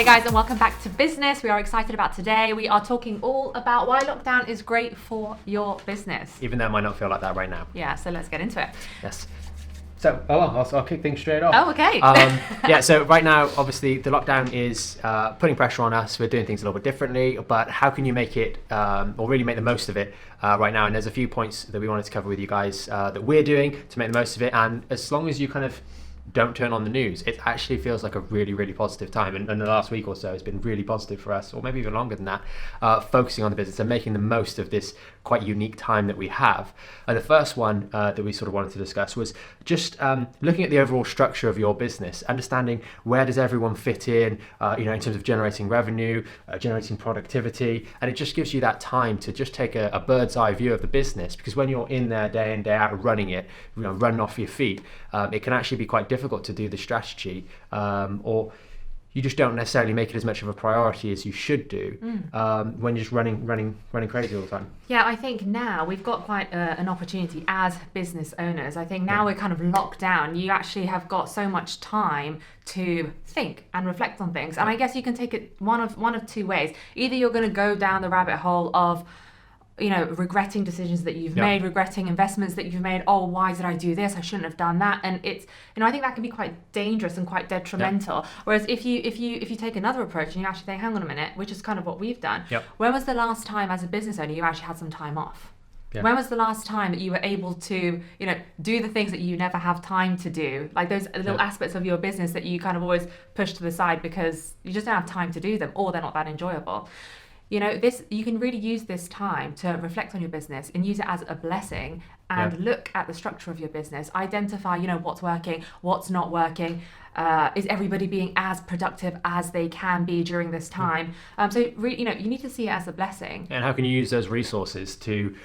Hey guys, and welcome back to Business. We are excited about today. We are talking all about why lockdown is great for your business. Even though it might not feel like that right now. Yeah, so let's get into it. Yes. So, I'll kick things straight off. Oh, okay. Yeah, so right now, obviously, the lockdown is putting pressure on us. We're doing things a little bit differently, but how can you make it, or really make the most of it right now? And there's a few points that we wanted to cover with you guys that we're doing to make the most of it. And as long as you kind of don't turn on the news, it actually feels like a really, really positive time. And the last week or so has been really positive for us, or maybe even longer than that, focusing on the business and making the most of this quite unique time that we have. And the first one that we sort of wanted to discuss was just looking at the overall structure of your business, understanding where does everyone fit in, in terms of generating revenue, generating productivity, and it just gives you that time to just take a bird's eye view of the business, because when you're in there day in, day out running it, running off your feet, it can actually be quite difficult to do the strategy, or you just don't necessarily make it as much of a priority as you should do when you're just running crazy all the time. Yeah, I think now we've got quite an opportunity as business owners. I think now we're kind of locked down. You actually have got so much time to think and reflect on things. And I guess you can take it one of two ways. Either you're going to go down the rabbit hole of regretting decisions that you've made, regretting investments that you've made. Oh, why did I do this? I shouldn't have done that. And it's, I think that can be quite dangerous and quite detrimental. Whereas if you take another approach and you actually think, hang on a minute, which is kind of what we've done. When was the last time as a business owner you actually had some time off? When was the last time that you were able to, do the things that you never have time to do? Like those little aspects of your business that you kind of always push to the side because you just don't have time to do them, or they're not that enjoyable. You can really use this time to reflect on your business and use it as a blessing and look at the structure of your business, identify, what's working, what's not working. Is everybody being as productive as they can be during this time? So you need to see it as a blessing. And how can you use those resources to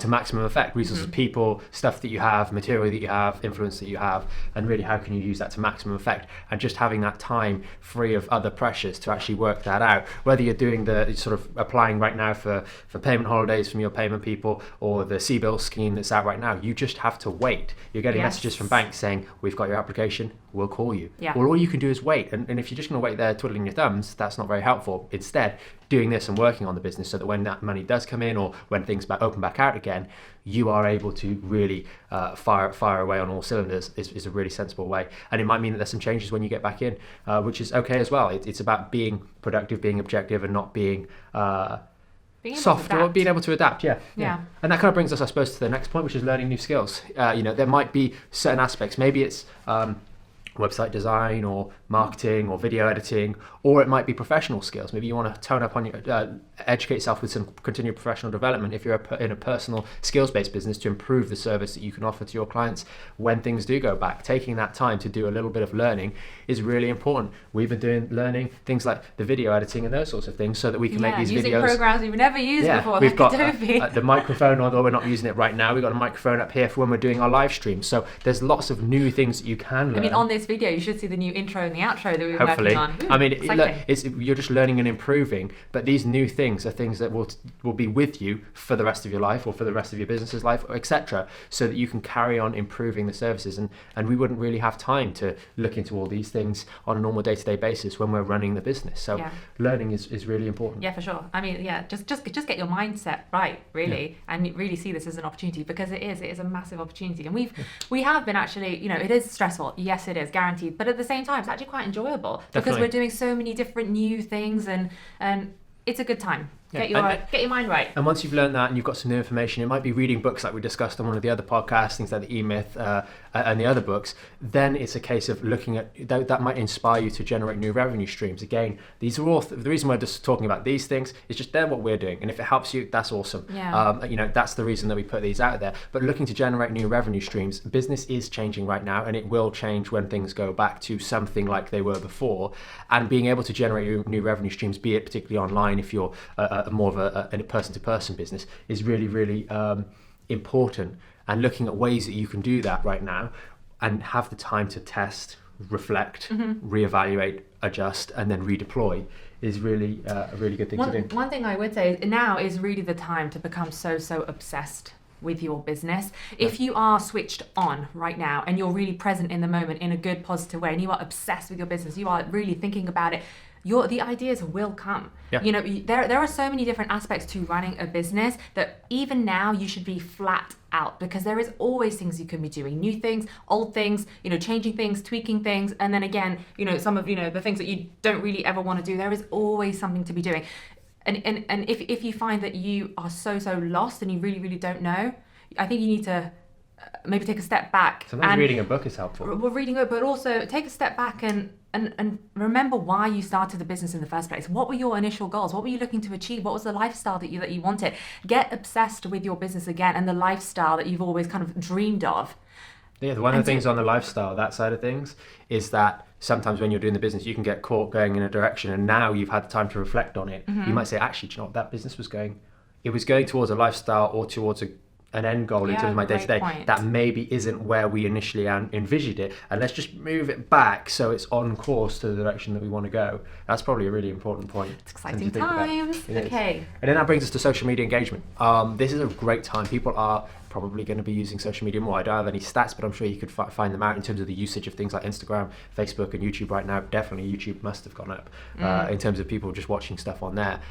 maximum effect? Resources, people, stuff that you have, material that you have, influence that you have, and really how can you use that to maximum effect? And just having that time free of other pressures to actually work that out. Whether you're doing the sort of applying right now for payment holidays from your payment people, or the CBIL scheme that's out right now, you just have to wait. You're getting messages from banks saying, we've got your application, we'll call you. Well, all you can do is wait. And if you're just going to wait there twiddling your thumbs, that's not very helpful. Instead, doing this and working on the business so that when that money does come in, or when things open back out again, you are able to really fire away on all cylinders is a really sensible way. And it might mean that there's some changes when you get back in, which is okay as well. It's about being productive, being objective, and not being soft, or being able to adapt. And that kind of brings us, I suppose, to the next point, which is learning new skills. There might be certain aspects, maybe it's website design or marketing or video editing, or it might be professional skills. Maybe you want to tone up on your educate yourself with some continued professional development if you're in a personal skills-based business, to improve the service that you can offer to your clients when things do go back. Taking that time to do a little bit of learning is really important. We've been learning things like the video editing and those sorts of things so that we can make these using videos. Programs we've never used before. We've got the microphone, although we're not using it right now. We've got a microphone up here for when we're doing our live stream. So there's lots of new things that you can learn. I mean, on this video, you should see the new intro and the outro that we've been Hopefully. working on. I mean, you're just learning and improving, but these new things are things that will be with you for the rest of your life, or for the rest of your business's life, etc., so that you can carry on improving the services. And we wouldn't really have time to look into all these things on a normal day-to-day basis when we're running the business. So learning is really important. Yeah, for sure. I mean, just get your mindset right, really, and really see this as an opportunity, because it is a massive opportunity. And we have been actually, it is stressful. Yes, it is, guaranteed. But at the same time, it's actually quite enjoyable. Definitely. Because we're doing so many different new things, and it's a good time. Get your mind right. And once you've learned that and you've got some new information, it might be reading books like we discussed on one of the other podcasts, things like the E-Myth and the other books. Then it's a case of looking at that might inspire you to generate new revenue streams. Again, these are all the reason we're just talking about these things is just they're what we're doing, and if it helps you, that's awesome. That's the reason that we put these out there. But looking to generate new revenue streams, business is changing right now, and it will change when things go back to something like they were before. And being able to generate new revenue streams, be it particularly online, if you're more of a person-to-person business, is really, really important. And looking at ways that you can do that right now and have the time to test, reflect, reevaluate, adjust, and then redeploy is really a really good thing to do. One thing I would say is now is really the time to become so obsessed with your business. If you are switched on right now and you're really present in the moment in a good, positive way, and you are obsessed with your business, you are really thinking about it, the ideas will come. Yeah. You know, there are so many different aspects to running a business that even now you should be flat out, because there is always things you can be doing, new things, old things, you know, changing things, tweaking things, and then again, you know, some of, you know, the things that you don't really ever want to do, there is always something to be doing. And if you find that you are so lost and you really don't know, I think you need to maybe take a step back. Sometimes reading a book is helpful. Well, reading it, but also take a step back and remember why you started the business in the first place. What were your initial goals? What were you looking to achieve? What was the lifestyle that you wanted? Get obsessed with your business again and the lifestyle that you've always kind of dreamed of. Yeah, one of the things on the lifestyle, that side of things, is that sometimes when you're doing the business, you can get caught going in a direction, and now you've had the time to reflect on it. You might say, actually, do you know what, that business was going? It was going towards a lifestyle or towards an end goal in terms of my day-to-day that maybe isn't where we initially envisioned it, and let's just move it back so it's on course to the direction that we want to go. That's probably a really important point. It's exciting times. Okay. And then that brings us to social media engagement. This is a great time. People are probably going to be using social media more. I don't have any stats, but I'm sure you could find them out in terms of the usage of things like Instagram, Facebook, and YouTube right now. Definitely YouTube must have gone up in terms of people just watching stuff on there.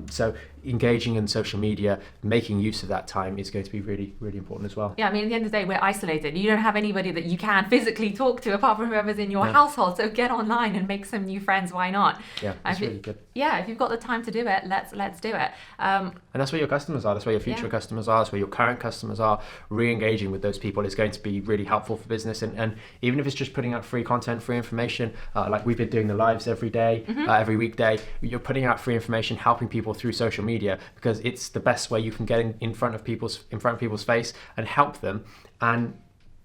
So engaging in social media, making use of that time is going to be really, really important as well. Yeah, I mean, at the end of the day, we're isolated. You don't have anybody that you can physically talk to apart from whoever's in your household. So get online and make some new friends. Why not? Yeah, that's really good. Yeah, if you've got the time to do it, let's do it. And that's where your customers are. That's where your future customers are. That's where your current customers are. Re-engaging with those people is going to be really helpful for business. And even if it's just putting out free content, free information, like we've been doing the lives every day, every weekday, you're putting out free information, helping people through social media, because it's the best way you can get in front of people's face and help them. And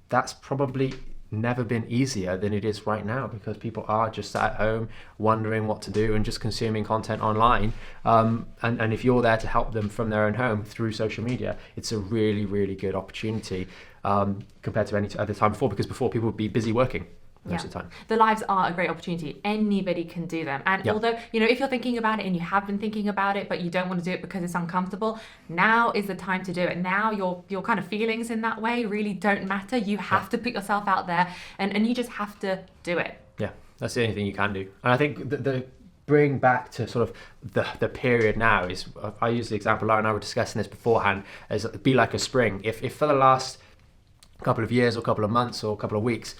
that's probably never been easier than it is right now, because people are just sat at home wondering what to do and just consuming content online, and if you're there to help them from their own home through social media, it's a really, really good opportunity compared to any other time before, because before people would be busy working most of the time. The lives are a great opportunity. Anybody can do them. And although, you know, if you're thinking about it and you have been thinking about it, but you don't want to do it because it's uncomfortable, now is the time to do it. Now your kind of feelings in that way really don't matter. You have to put yourself out there, and you just have to do it. Yeah, that's the only thing you can do. And I think the bring back to sort of the period now is, I use the example, Lara and I were discussing this beforehand, as be like a spring. If for the last couple of years or couple of months or couple of weeks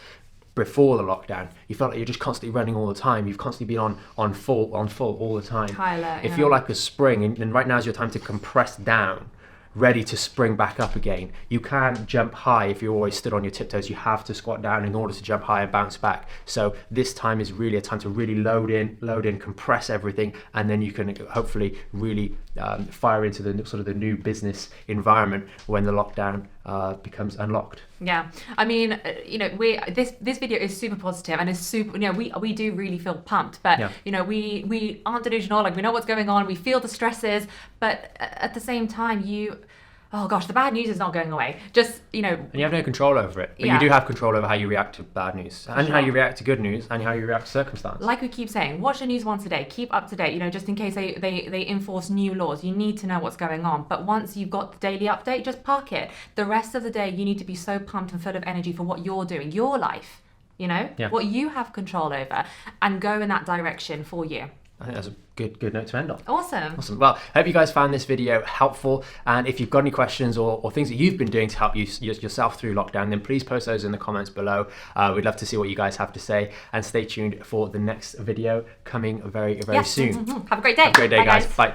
before the lockdown, you felt like you're just constantly running all the time, you've constantly been on full all the time. Tyler, if you're like a spring, and right now is your time to compress down, ready to spring back up again. You can't jump high if you always stood on your tiptoes. You have to squat down in order to jump high and bounce back. So this time is really a time to really load in, compress everything, and then you can hopefully really fire into the sort of the new business environment when the lockdown becomes unlocked. Yeah, I mean, you know, this video is super positive and is super, you know, we do really feel pumped, but you know, we aren't delusional. Like, we know what's going on, we feel the stresses, but at the same time, oh gosh, the bad news is not going away. Just, you know, and you have no control over it, but you do have control over how you react to bad news, and how you react to good news, and how you react to circumstance. Like we keep saying, watch the news once a day, keep up to date, you know, just in case they enforce new laws. You need to know what's going on, but once you've got the daily update, just park it. The rest of the day, you need to be so pumped and full of energy for what you're doing, your life, you know, what you have control over, and go in that direction for you. I think that's a good note to end on. Awesome. Well, I hope you guys found this video helpful, and if you've got any questions or things that you've been doing to help yourself through lockdown, then please post those in the comments below. We'd love to see what you guys have to say, and stay tuned for the next video coming very, very soon. Have a great day. Have a great day, guys. Bye.